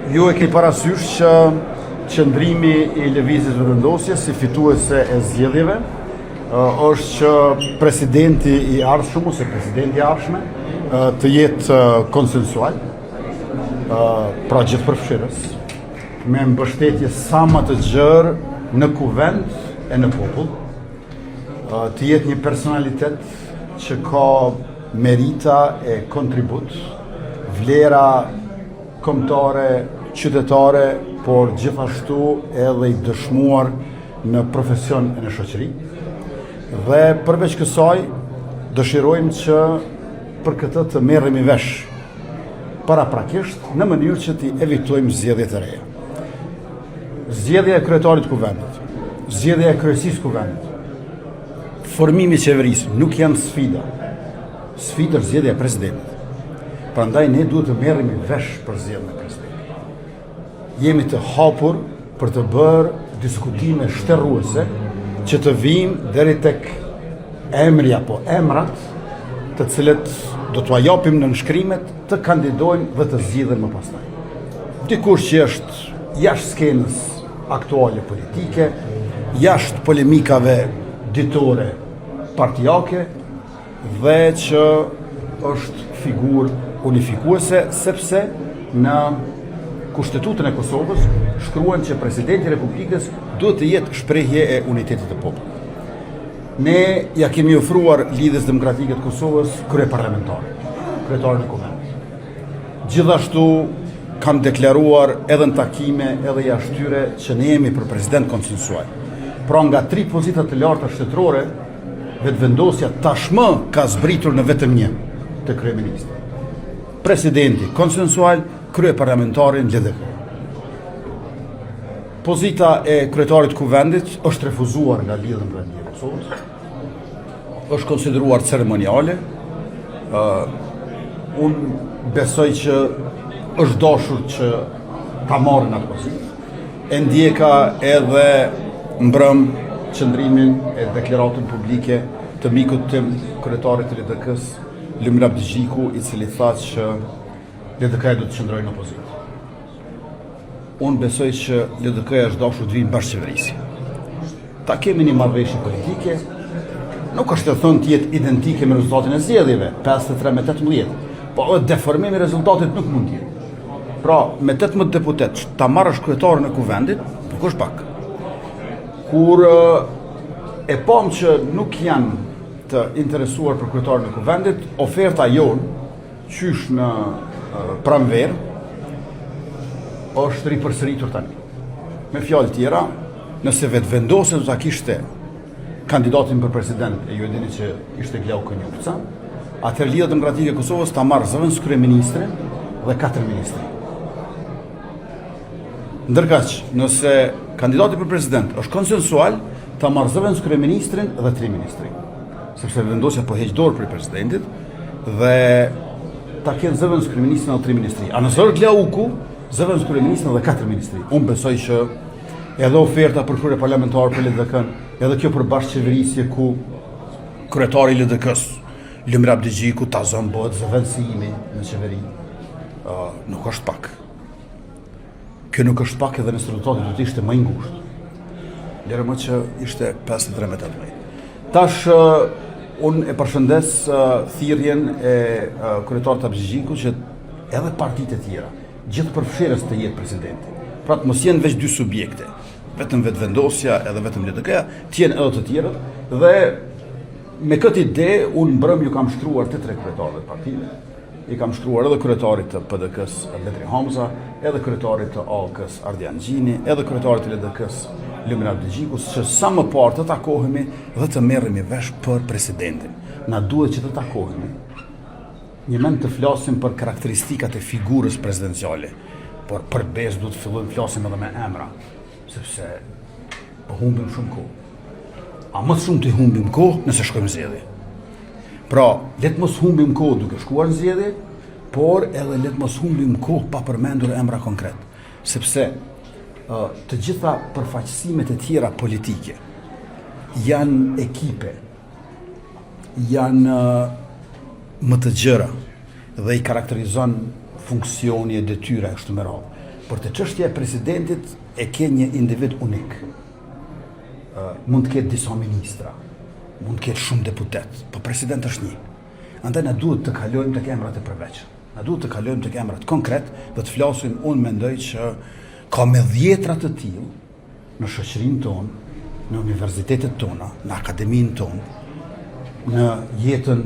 Ju e keni parasysh që qëndrimi I Lëvizjes Vetëvendosje si fituese e zgjedhjeve është që presidenti I ardhshëm ose presidenti I ardhshme të jetë konsensual, pra gjithëpërfshirës, me mbështetje sa më të gjerë në kuvend e në popull, të jetë një personalitet që ka merita e kontribut, vlera kombëtare, qytetare, por gjithashtu edhe I dëshmuar në profesion e në shoqëri. Dhe përveç kësaj, dëshirojmë që për këtë të merremi vesh paraprakisht në mënyrë që të evitojmë zgjedhje të reja. Zgjedhja e kryetarit të kuvendit, zgjedhja e kryesisë kuvendit, formimi I qeverisë nuk janë sfida. Sfida është zgjedhja e presidentit. Prandaj ne duhet të merremi vesh për zgjedhjen e presidentit. Jemi të hapur për të bërë diskutime shterruese që të vijmë deri tek emri apo emrat të cilët do t'ua japim në nënshkrimet të kandidojnë dhe të zgjidhen më pastaj. Dikush që është jashtë skenës aktuale politike, jashtë polemikave ditore partijake dhe që është figurë unifikuese, sepse në Kushtetutën e Kosovës shkruan që presidenti I Republikës duhet të jetë shprehje e unitetit të popullit. Ne ja kemi ofruar Lidhjes Demokratike të Kosovës kryeparlamentare, kryetarin e kuvendit. Gjithashtu kam deklaruar edhe në takime edhe jashtë tyre që ne jemi për president konsensual. Pra nga 3 pozita të larta shtetërore, vetëvendosja tashmë ka zbritur në vetëm një, të kryeministri. Presidenti konsensual, kryeparlamentarin LDK. Pozita e kryetarit kuvendit është refuzuar nga Lidhja Demokratike e Kosovës. Është konsideruar ceremoniale. Unë besoj që është dashur që ta marrë në atë pozitë. E ndjeka edhe mbrëm qëndrimin e deklaratën publike të mikut tim, kryetarit të LDK-s, Lumir Abdigjiku, I cili tha që LDK-ja do të qëndrojë në opozitë. Unë besoj që LDK-ja është dashur të vijë bashkëqeverisje. Ta kemi një marrëveshje politike, nuk është të thënë të jetë identike me rezultatin e zgjedhjeve, 53 me 18, po deformimi I rezultatit nuk mund të jetë. Pra, me 18 deputet, ta marrësh kryetarin e kuvendit, nuk është pak. Kur e pam që nuk janë të interesuar për kryetarin e kuvendit, oferta jonë, qysh në pranverë, është ripërsëritur tani. Me fjalë tjera, nëse vetëvendosja do ta kishte kandidatin për president, e ju e dini që ishte Glau Konjupca, atëherë Lidhja Demokratike e Kosovës ta marrë zëvendës kryeministrin dhe 4 ministri. Ndërkaq, nëse kandidati për president është konsensual, ta marrë zëvendës kryeministrin dhe 3 ministri. Sepse vendosja po heq dorë për presidentit dhe ta kenë zëvendës kryeministrin dhe 3 ministri. A nëse është Glauku, zëvendës kryeministrin dhe 4 ministri. Unë besoj që edhe oferta për krye parlamentar për LDK-n, edhe kjo për bashkëqeverisje ku kryetari I LDK-s, Lumir Abdigjiku, ta bëhet zëvendësimi në qeveri, nuk është pak. Kjo nuk është pak edhe nëse rezultati do të ishte më I ngushtë. Lere më që ishte 53 me 18. Tash unë e përshëndes thirrjen e kryetarit Abdigjiku që edhe partitë e tjera, gjithë përfshirës të jetë presidenti. Pra të mos jenë veç 2 subjekte, vetëm vetëvendosja edhe vetëm LDK-ja, të jenë edhe të tjerët dhe me këtë ide unë mbrëm ju kam shtruar të 3 kryetarëve të partive. I kam shtruar edhe kryetarit të PDK-s Betri Hamza, edhe kryetarit të ALK-s Ardian Gjini, edhe kryetarit të LDK-s Lumir Abdigjiku, që sa më parë të takohemi dhe të merremi vesh për presidentin. Na duhet që të takohemi. Një mend të flasim për karakteristikat e figurës presidenciale, por për bezë duhet të fillojmë flasim edhe me emra, sepse po humbim shumë kohë. A më shumë të humbim kohë nëse shkojmë zgjedhje. Pra, letë mos humbim kohë duke shkuar në zgjedhje, por edhe letë mos humbim kohë pa përmendur emra konkret. Sepse të gjitha përfaqësimet e tjera politike janë ekipe, janë më të gjëra dhe I karakterizon funksioni e detyra kështu me radhë. Por të çështja e presidentit e ke një individ unik. Mund të ketë disa ministra, mund të ketë shumë deputet, po president është një. Andaj na duhet të kalojmë tek emrat e përveçur. Na duhet të kalojmë tek emrat konkret dhe të flasim, unë mendoj që ka me dhjetra të tillë në shoqërinë tonë, në universitetet tona, në akademinë tonë, në jetën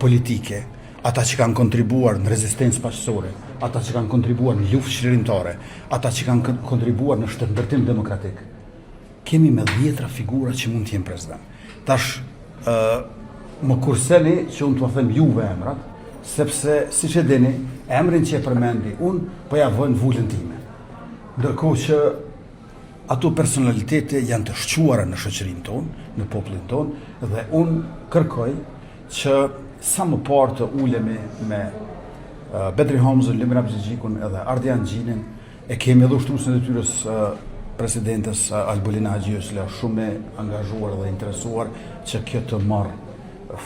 politike, ata që kanë kontribuar në rezistencë paqësore, ata që kanë kontribuar në luftë shërimtare, ata që kanë kontribuar në shtetëndërtim demokratik. Kemi me dhjetra figura që mund të jenë president. Tash më kurseni që unë të them juve emrat, sepse siç e dini, emrin që e përmendi unë po ja vë në vulën time. Ndërkohë që ato personalitete janë të shquara në shoqërinë tonë, në popullin tonë, dhe unë kërkoj që sa më parë të ulemi me Bedri Hamzën, Limra Bxhixhikun edhe Ardian Xhinin, e kemi edhe ushtruesin e detyrës presidentes Albulina Haxhiosla, shumë e angazhuar dhe interesuar që kjo të marrë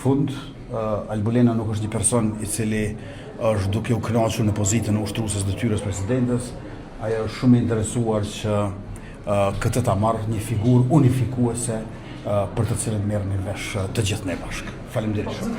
fund. Albulina nuk është një person i cili është duke u kënaqur në pozitën e ushtrueses detyrës presidentes, ajo është shumë e interesuar që këtë ta marrë një figurë unifikuese për të cilën merrni vesh të gjithë ne bashkë. Faleminderit shumë.